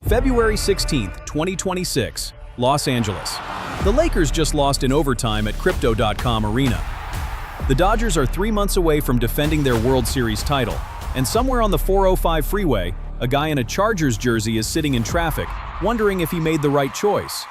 February 16, 2026, Los Angeles. The Lakers just lost in overtime at Crypto.com Arena. The Dodgers are 3 months away from defending their World Series title, and somewhere on the 405 freeway, a guy in a Chargers jersey is sitting in traffic, wondering if he made the right choice.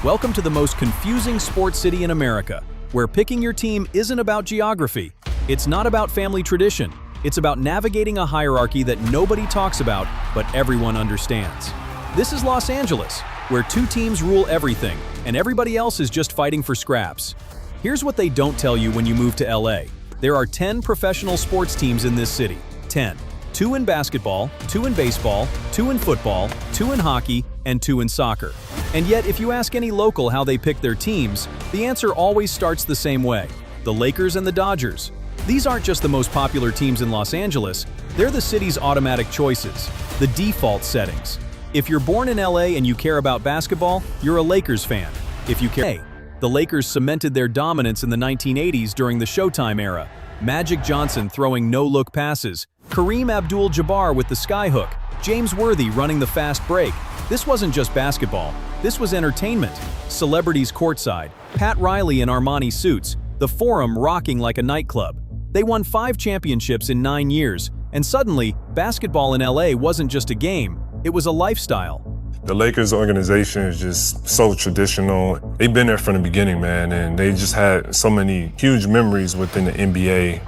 Welcome to the most confusing sports city in America, where picking your team isn't about geography. It's not about family tradition. It's about navigating a hierarchy that nobody talks about, but everyone understands. This is Los Angeles, where 2 teams rule everything, and everybody else is just fighting for scraps. Here's what they don't tell you when you move to LA. There are 10 professional sports teams in this city. 10. 2 in basketball, 2 in baseball, 2 in football, 2 in hockey, and 2 in soccer. And yet, if you ask any local how they pick their teams, the answer always starts the same way: the Lakers and the Dodgers. These aren't just the most popular teams in Los Angeles, they're the city's automatic choices, the default settings. If you're born in LA and you care about basketball, you're a Lakers fan. If you care, the Lakers cemented their dominance in the 1980s during the Showtime era. Magic Johnson throwing no-look passes, Kareem Abdul-Jabbar with the skyhook, James Worthy running the fast break. This wasn't just basketball, this was entertainment. Celebrities courtside, Pat Riley in Armani suits, the Forum rocking like a nightclub. They won 5 championships in 9 years, and suddenly, basketball in LA wasn't just a game, it was a lifestyle. The Lakers organization is just so traditional. They've been there from the beginning, man, and they just had so many huge memories within the NBA.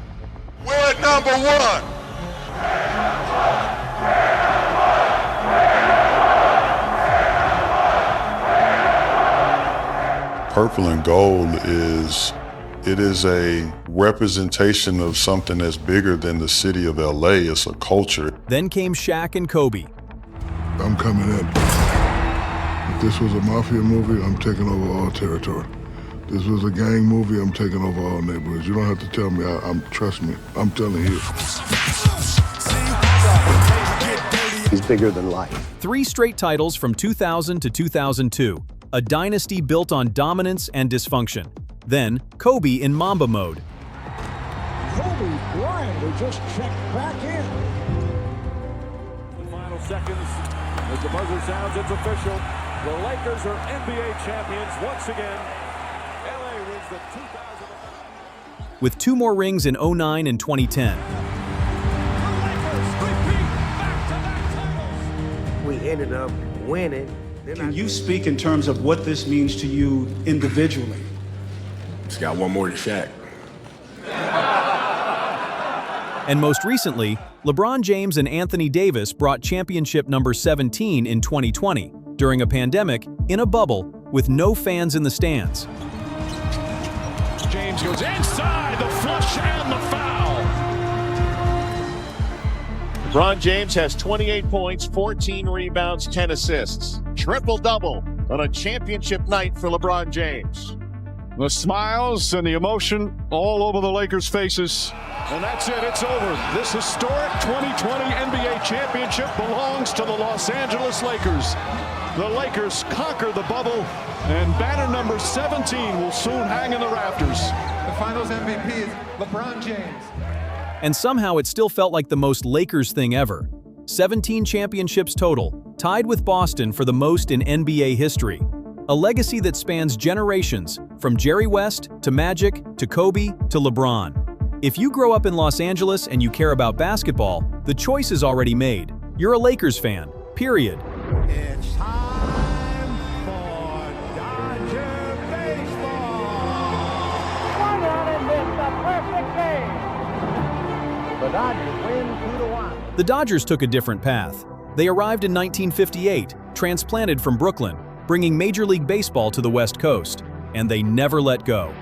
We're at number 1. Purple and gold is a representation of something that's bigger than the city of LA. It's a culture. Then came Shaq and Kobe. I'm coming in. If this was a mafia movie, I'm taking over all territory. This was a gang movie, I'm taking over all neighborhoods. You don't have to tell me, trust me, I'm telling you. He's bigger than life. 3 straight titles from 2000 to 2002, a dynasty built on dominance and dysfunction. Then, Kobe in Mamba mode. Kobe Bryant who just checked back in. The final seconds, as the buzzer sounds, it's official. The Lakers are NBA champions once again. LA wins the 2000. With 2 more rings in 2009 and 2010. The Lakers repeat back-to-back titles. We ended up winning. Can you speak in terms of what this means to you individually? Just got one more to Shaq. And most recently, LeBron James and Anthony Davis brought championship number 17 in 2020, during a pandemic, in a bubble, with no fans in the stands. James goes inside, the flush and the foul. LeBron James has 28 points, 14 rebounds, 10 assists. Triple-double on a championship night for LeBron James. The smiles and the emotion all over the Lakers' faces. And that's it, it's over. This historic 2020 NBA championship belongs to the Los Angeles Lakers. The Lakers conquer the bubble, and banner number 17 will soon hang in the rafters. The finals MVP is LeBron James. And somehow it still felt like the most Lakers thing ever. 17 championships total, tied with Boston for the most in NBA history. A legacy that spans generations, from Jerry West to Magic to Kobe to LeBron. If you grow up in Los Angeles and you care about basketball, the choice is already made. You're a Lakers fan, period. It's time for Dodger baseball. Swung on and missed a perfect game. The Dodgers win 2-1. The Dodgers took a different path. They arrived in 1958, transplanted from Brooklyn, bringing Major League Baseball to the West Coast, and they never let go.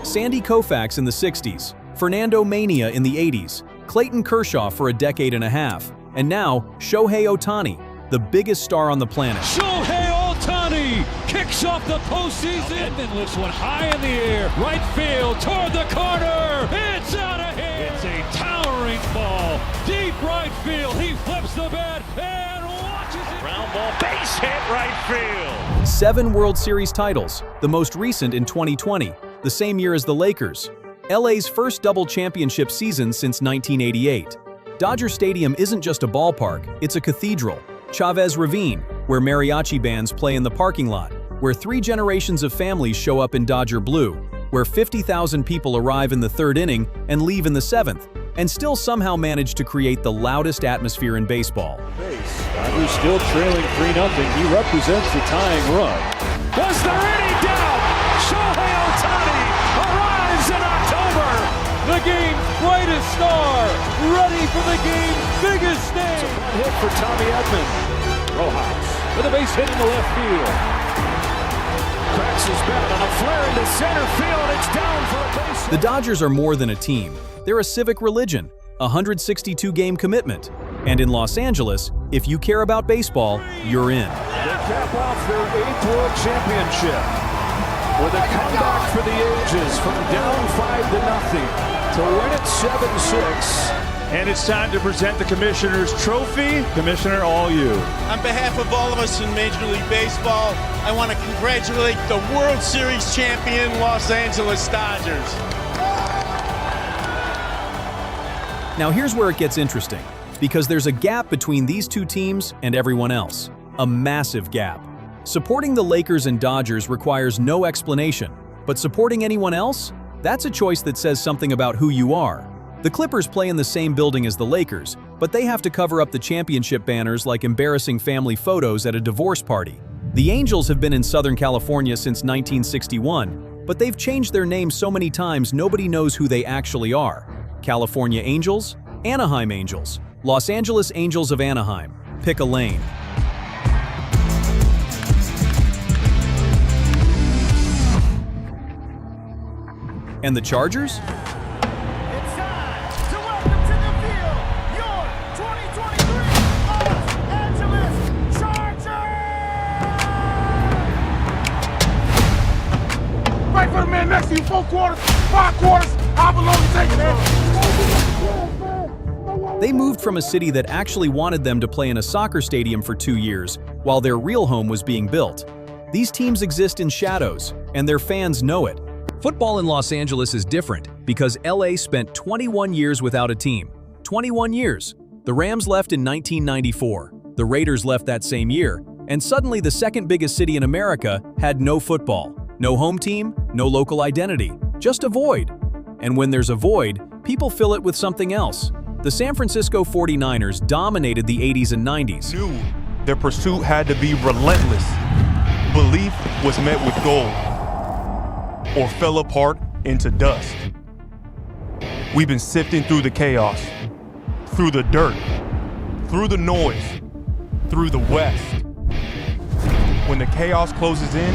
Sandy Koufax in the 60s, Fernando Mania in the 80s, Clayton Kershaw for a decade and a half, and now Shohei Ohtani, the biggest star on the planet. Shohei Ohtani kicks off the postseason. Edmund lifts one high in the air. Right field toward the corner. It's out of here. It's a towering ball. Deep right field. He flips the bat and watches it. Ground ball, base hit right field. 7 World Series titles, the most recent in 2020, the same year as the Lakers. LA's first double championship season since 1988. Dodger Stadium isn't just a ballpark, it's a cathedral. Chavez Ravine, where mariachi bands play in the parking lot, where 3 generations of families show up in Dodger blue, where 50,000 people arrive in the 3rd inning and leave in the 7th, and still somehow manage to create the loudest atmosphere in baseball. Dodgers still trailing 3-0. He represents the tying run. Was there any doubt? Shohei Ohtani arrives in October. The game's brightest star, ready for the game's biggest stage. It's a one hit for Tommy Edman. Rojas with a base hit in the left field. Cracks his bat on a flare into center field. It's down for a base hit. The Dodgers are more than a team. They're a civic religion, a 162-game commitment. And in Los Angeles, if you care about baseball, you're in. They cap off their 8th World Championship with a comeback for the ages from down 5-0 to win it 7-6. And it's time to present the Commissioner's Trophy. Commissioner, all you. On behalf of all of us in Major League Baseball, I want to congratulate the World Series champion Los Angeles Dodgers. Now here's where it gets interesting, because there's a gap between these two teams and everyone else. A massive gap. Supporting the Lakers and Dodgers requires no explanation, but supporting anyone else? That's a choice that says something about who you are. The Clippers play in the same building as the Lakers, but they have to cover up the championship banners like embarrassing family photos at a divorce party. The Angels have been in Southern California since 1961, but they've changed their name so many times nobody knows who they actually are. California Angels, Anaheim Angels, Los Angeles Angels of Anaheim. Pick a lane. And the Chargers? It's time to welcome to the field your 2023 Los Angeles Chargers! Right for the man next to you, 4 quarters, 5 quarters. I belong to take it. They moved from a city that actually wanted them to play in a soccer stadium for 2 years, while their real home was being built. These teams exist in shadows, and their fans know it. Football in Los Angeles is different because LA spent 21 years without a team. 21 years. The Rams left in 1994. The Raiders left that same year. And suddenly the second biggest city in America had no football. No home team, no local identity. Just a void. And when there's a void, people fill it with something else. The San Francisco 49ers dominated the 80s and 90s. Knew their pursuit had to be relentless. Belief was met with gold, or fell apart into dust. We've been sifting through the chaos, through the dirt, through the noise, through the West. When the chaos closes in,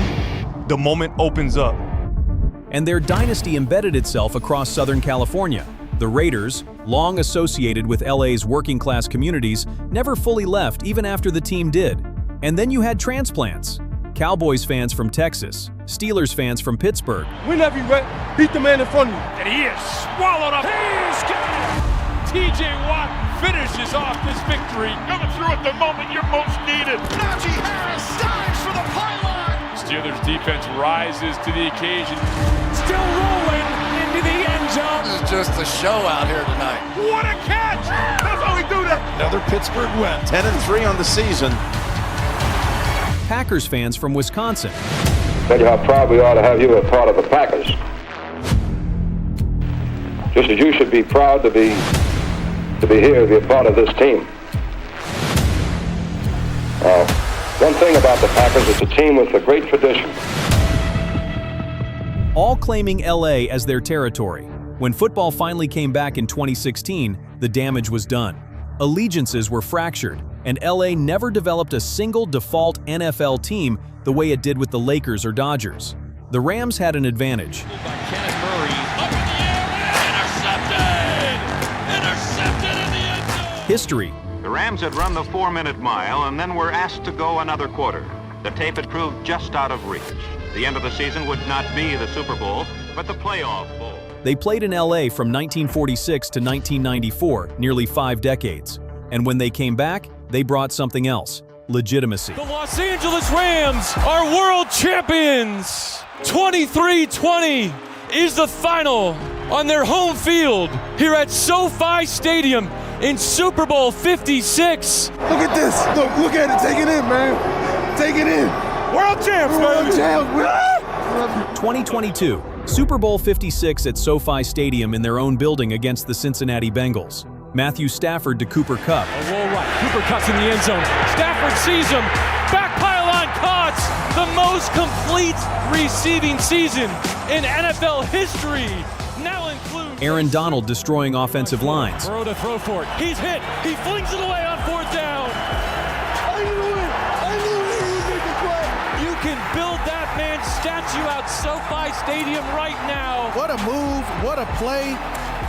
the moment opens up. And their dynasty embedded itself across Southern California. The Raiders, long associated with LA's working-class communities, never fully left even after the team did. And then you had transplants. Cowboys fans from Texas, Steelers fans from Pittsburgh. We love you, right? Beat the man in front of you. And he is swallowed up. He's got it. T.J. Watt finishes off this victory. Coming through at the moment you're most needed. Najee Harris dives for the pylon. Steelers defense rises to the occasion. Still rolling into the end zone. This is just a show out here tonight. What a catch! That's how we do that. Another Pittsburgh win. 10-3 on the season. Packers fans from Wisconsin. Tell you how proud we are to have you a part of the Packers. Just as you should be proud to be here, to be a part of this team. One thing about the Packers, it's a team with a great tradition. All claiming LA as their territory. When football finally came back in 2016, the damage was done. Allegiances were fractured, and LA never developed a single default NFL team the way it did with the Lakers or Dodgers. The Rams had an advantage. History. The Rams had run the 4-minute mile and then were asked to go another quarter. The tape had proved just out of reach. The end of the season would not be the Super Bowl, but the playoff bowl. They played in LA from 1946 to 1994, nearly 5 decades. And when they came back, they brought something else: legitimacy. The Los Angeles Rams are world champions! 23-20 is the final. on their home field here at SoFi Stadium in Super Bowl 56. Look at this. Look at it. Take it in, man. Take it in. World champs, World champs. 2022, Super Bowl 56 at SoFi Stadium in their own building against the Cincinnati Bengals. Matthew Stafford to Cooper Kupp. A roll right. Cooper Kupp's in the end zone. Stafford sees him. Back pylon caught. The most complete receiving season in NFL history. Now includes Aaron Donald destroying offensive lines. Burrow to throw for it. He's hit. He flings it away on 4th down. I knew he would make the play. You can build that man's statue out SoFi Stadium right now. What a move. What a play.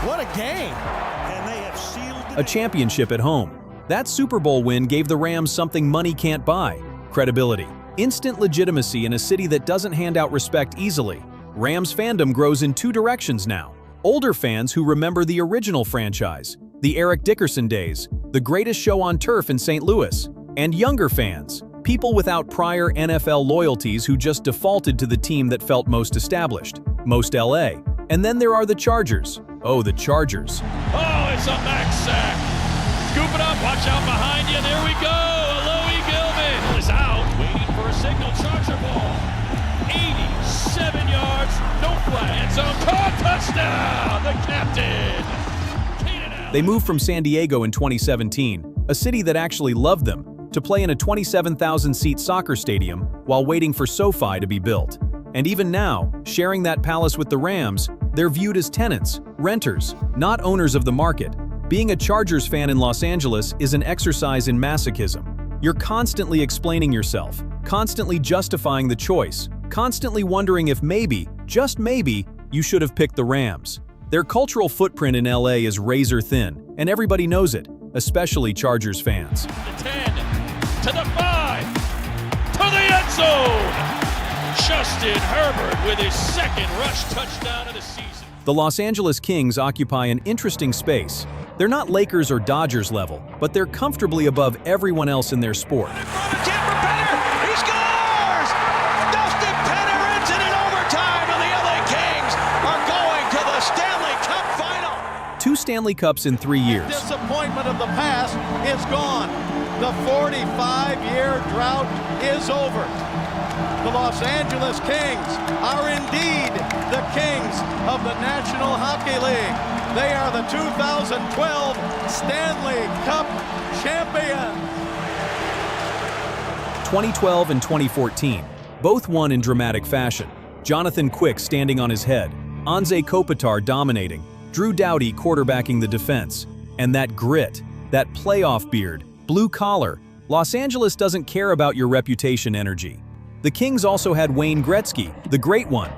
What a game. And they have sealed a championship at home. That Super Bowl win gave the Rams something money can't buy: credibility. Instant legitimacy in a city that doesn't hand out respect easily. Rams fandom grows in two directions now. Older fans who remember the original franchise, the Eric Dickerson days, the greatest show on turf in St. Louis. And younger fans, people without prior NFL loyalties who just defaulted to the team that felt most established, most LA. And then there are the Chargers. Oh, the Chargers. Oh, it's a max sack. Scoop it up, watch out behind you, there we go. Alohi Gilman is out, waiting for a signal. Charger ball. 87 yards, no flag. End zone, caught, touchdown, the captain. They moved from San Diego in 2017, a city that actually loved them, to play in a 27,000-seat soccer stadium while waiting for SoFi to be built. And even now, sharing that palace with the Rams, they're viewed as tenants, renters, not owners of the market. Being a Chargers fan in Los Angeles is an exercise in masochism. You're constantly explaining yourself, constantly justifying the choice, constantly wondering if maybe, just maybe, you should have picked the Rams. Their cultural footprint in LA is razor thin, and everybody knows it, especially Chargers fans. The 10, to the 5, to the end zone! Justin Herbert with his second rush touchdown of the season. The Los Angeles Kings occupy an interesting space. They're not Lakers or Dodgers level, but they're comfortably above everyone else in their sport. Two Stanley Cups in 3 years. The disappointment of the past is gone. The 45-year drought is over. The Los Angeles Kings are indeed the kings of the National Hockey League. They are the 2012 Stanley Cup champions. 2012 and 2014, both won in dramatic fashion. Jonathan Quick standing on his head, Anze Kopitar dominating, Drew Doughty quarterbacking the defense. And that grit, that playoff beard, blue collar. Los Angeles doesn't care about your reputation energy. The Kings also had Wayne Gretzky, the great one.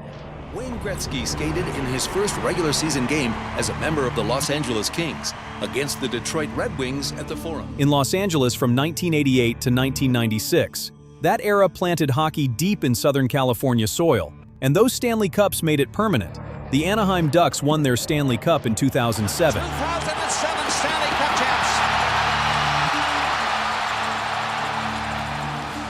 Wayne Gretzky skated in his first regular season game as a member of the Los Angeles Kings against the Detroit Red Wings at the Forum. In Los Angeles from 1988 to 1996. That era planted hockey deep in Southern California soil, and those Stanley Cups made it permanent. The Anaheim Ducks won their Stanley Cup in 2007. 2007 Stanley Cup champs.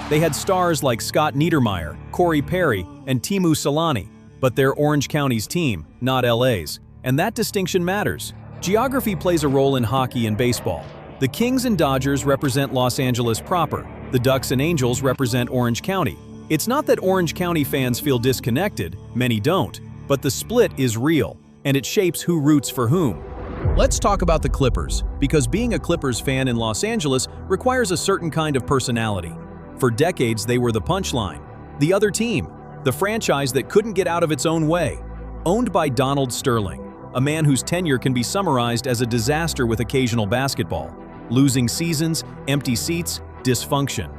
They had stars like Scott Niedermayer, Corey Perry, and Teemu Selanne, but they're Orange County's team, not LA's. And that distinction matters. Geography plays a role in hockey and baseball. The Kings and Dodgers represent Los Angeles proper. The Ducks and Angels represent Orange County. It's not that Orange County fans feel disconnected, many don't, but the split is real, and it shapes who roots for whom. Let's talk about the Clippers, because being a Clippers fan in Los Angeles requires a certain kind of personality. For decades, they were the punchline, the other team, the franchise that couldn't get out of its own way. Owned by Donald Sterling, a man whose tenure can be summarized as a disaster with occasional basketball, losing seasons, empty seats, dysfunction.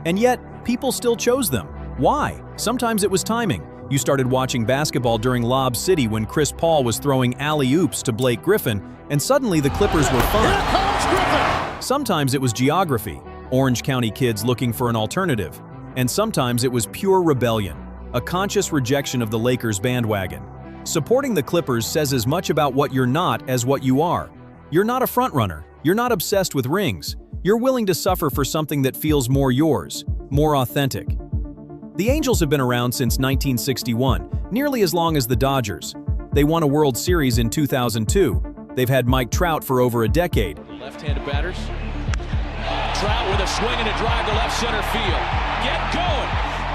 And yet, people still chose them. Why? Sometimes it was timing. You started watching basketball during Lob City when Chris Paul was throwing alley-oops to Blake Griffin, and suddenly the Clippers were fun. Sometimes it was geography, Orange County kids looking for an alternative. And sometimes it was pure rebellion, a conscious rejection of the Lakers bandwagon. Supporting the Clippers says as much about what you're not as what you are. You're not a frontrunner. You're not obsessed with rings. You're willing to suffer for something that feels more yours, more authentic. The Angels have been around since 1961, nearly as long as the Dodgers. They won a World Series in 2002. They've had Mike Trout for over a decade. Left-handed batters. Trout with a swing and a drive to left center field. Get going!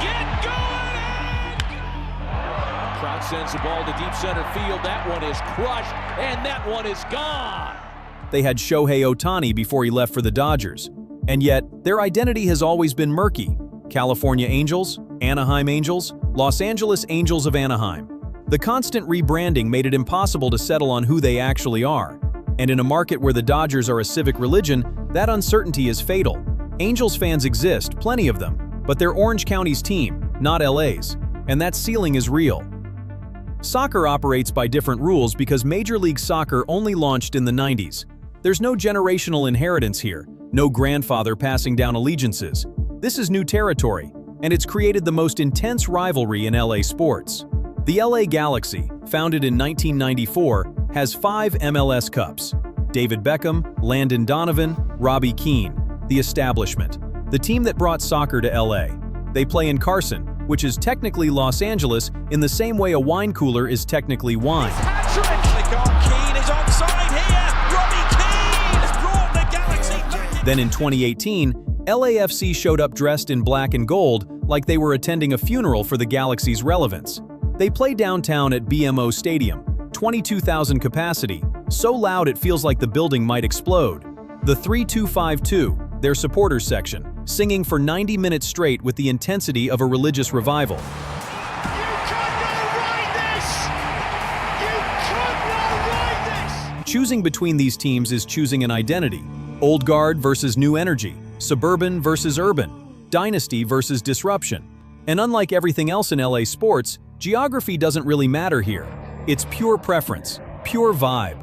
Get going! Trout sends the ball to deep center field. That one is crushed, and that one is gone. They had Shohei Ohtani before he left for the Dodgers. And yet, their identity has always been murky. California Angels, Anaheim Angels, Los Angeles Angels of Anaheim. The constant rebranding made it impossible to settle on who they actually are. And in a market where the Dodgers are a civic religion, that uncertainty is fatal. Angels fans exist, plenty of them, but they're Orange County's team, not LA's. And that ceiling is real. Soccer operates by different rules because Major League Soccer only launched in the 90s. There's no generational inheritance here, no grandfather passing down allegiances. This is new territory, and it's created the most intense rivalry in LA sports. The LA Galaxy, founded in 1994, has 5 MLS Cups. David Beckham, Landon Donovan, Robbie Keane, the establishment, the team that brought soccer to LA. They play in Carson, which is technically Los Angeles in the same way a wine cooler is technically wine. Keane is onside here. Robbie Keane has brought the Galaxy back. Then in 2018, LAFC showed up dressed in black and gold like they were attending a funeral for the Galaxy's relevance. They play downtown at BMO Stadium, 22,000 capacity, so loud it feels like the building might explode. The 3252, their supporters section, singing for 90 minutes straight with the intensity of a religious revival. Choosing between these teams is choosing an identity. Old guard versus new energy, suburban versus urban, dynasty versus disruption. And unlike everything else in LA sports, geography doesn't really matter here. It's pure preference, pure vibe.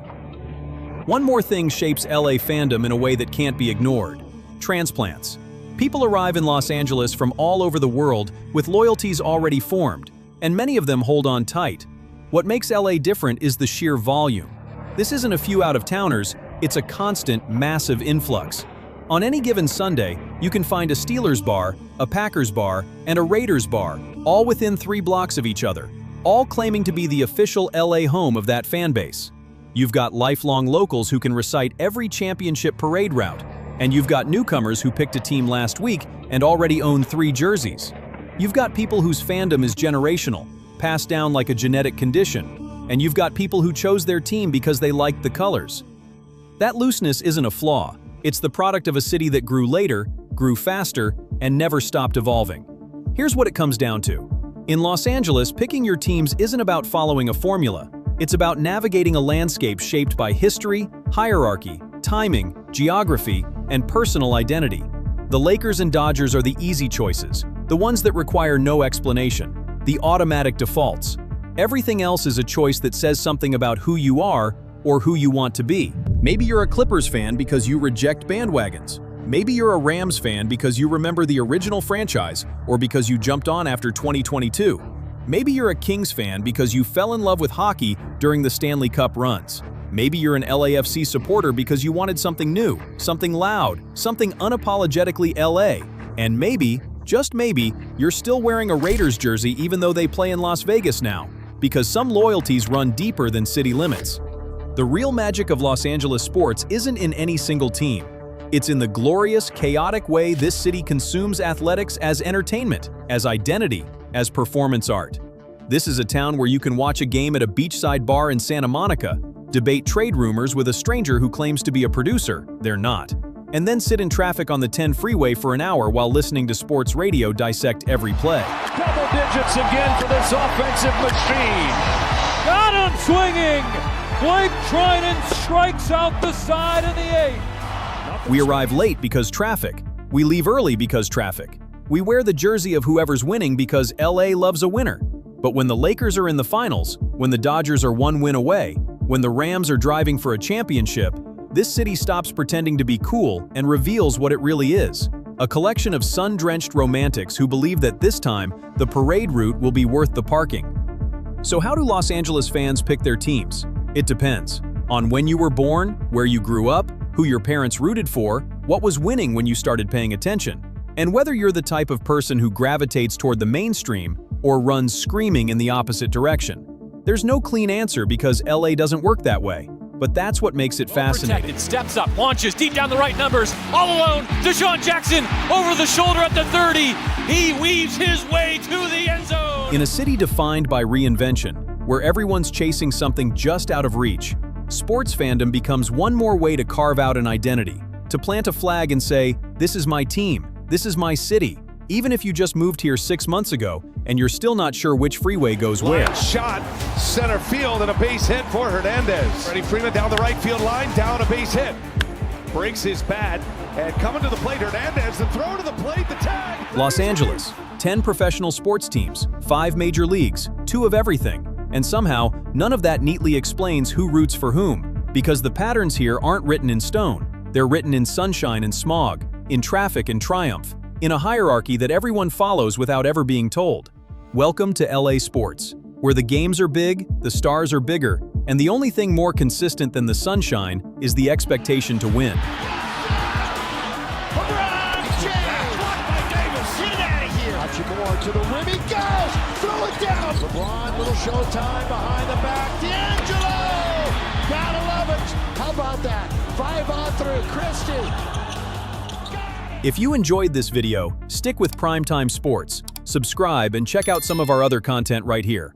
One more thing shapes LA fandom in a way that can't be ignored: transplants. People arrive in Los Angeles from all over the world with loyalties already formed, and many of them hold on tight. What makes LA different is the sheer volume. This isn't a few out-of-towners, it's a constant, massive influx. On any given Sunday, you can find a Steelers bar, a Packers bar, and a Raiders bar, all within 3 blocks of each other, all claiming to be the official LA home of that fan base. You've got lifelong locals who can recite every championship parade route, and you've got newcomers who picked a team last week and already own 3 jerseys. You've got people whose fandom is generational, passed down like a genetic condition, and you've got people who chose their team because they liked the colors. That looseness isn't a flaw. It's the product of a city that grew later, grew faster, and never stopped evolving. Here's what it comes down to. In Los Angeles, picking your teams isn't about following a formula. It's about navigating a landscape shaped by history, hierarchy, timing, geography, and personal identity. The Lakers and Dodgers are the easy choices, the ones that require no explanation, the automatic defaults. Everything else is a choice that says something about who you are or who you want to be. Maybe you're a Clippers fan because you reject bandwagons. Maybe you're a Rams fan because you remember the original franchise or because you jumped on after 2022. Maybe you're a Kings fan because you fell in love with hockey during the Stanley Cup runs. Maybe you're an LAFC supporter because you wanted something new, something loud, something unapologetically LA. And maybe, just maybe, you're still wearing a Raiders jersey even though they play in Las Vegas now, because some loyalties run deeper than city limits. The real magic of Los Angeles sports isn't in any single team. It's in the glorious, chaotic way this city consumes athletics as entertainment, as identity, as performance art. This is a town where you can watch a game at a beachside bar in Santa Monica, debate trade rumors with a stranger who claims to be a producer, they're not, and then sit in traffic on the 10 freeway for an hour while listening to sports radio dissect every play. Double digits again for this offensive machine. Got him swinging! Blake Trinan strikes out the side of the 8th. We arrive late because traffic. We leave early because traffic. We wear the jersey of whoever's winning because LA loves a winner. But when the Lakers are in the finals, when the Dodgers are 1 win away, when the Rams are driving for a championship, this city stops pretending to be cool and reveals what it really is. A collection of sun-drenched romantics who believe that this time, the parade route will be worth the parking. So how do Los Angeles fans pick their teams? It depends on when you were born, where you grew up, who your parents rooted for, what was winning when you started paying attention, and whether you're the type of person who gravitates toward the mainstream or runs screaming in the opposite direction. There's no clean answer because LA doesn't work that way. But that's what makes it fascinating. Protected, steps up, launches deep down the right numbers, all alone. Deshaun Jackson over the shoulder at the 30. He weaves his way to the end zone. In a city defined by reinvention, where everyone's chasing something just out of reach, sports fandom becomes one more way to carve out an identity, to plant a flag and say, this is my team, this is my city. Even if you just moved here 6 months ago and you're still not sure which freeway goes where. Shot, center field, and a base hit for Hernandez. Freddie Freeman down the right field line, down a base hit. Breaks his bat, and coming to the plate, Hernandez, the throw to the plate, the tag. Los Angeles, 10 professional sports teams, 5 major leagues, 2 of everything. And somehow, none of that neatly explains who roots for whom, because the patterns here aren't written in stone. They're written in sunshine and smog, in traffic and triumph, in a hierarchy that everyone follows without ever being told. Welcome to LA Sports, where the games are big, the stars are bigger, and the only thing more consistent than the sunshine is the expectation to win. LeBron James! Blocked by Davis. Get out of here! Hachimura to the rim. He goes! Throw it down! LeBron, little showtime behind the back. D'Angelo! Gotta love it! How about that? 5-on-3. Christie! If you enjoyed this video, stick with Primetime Sports, subscribe, and check out some of our other content right here.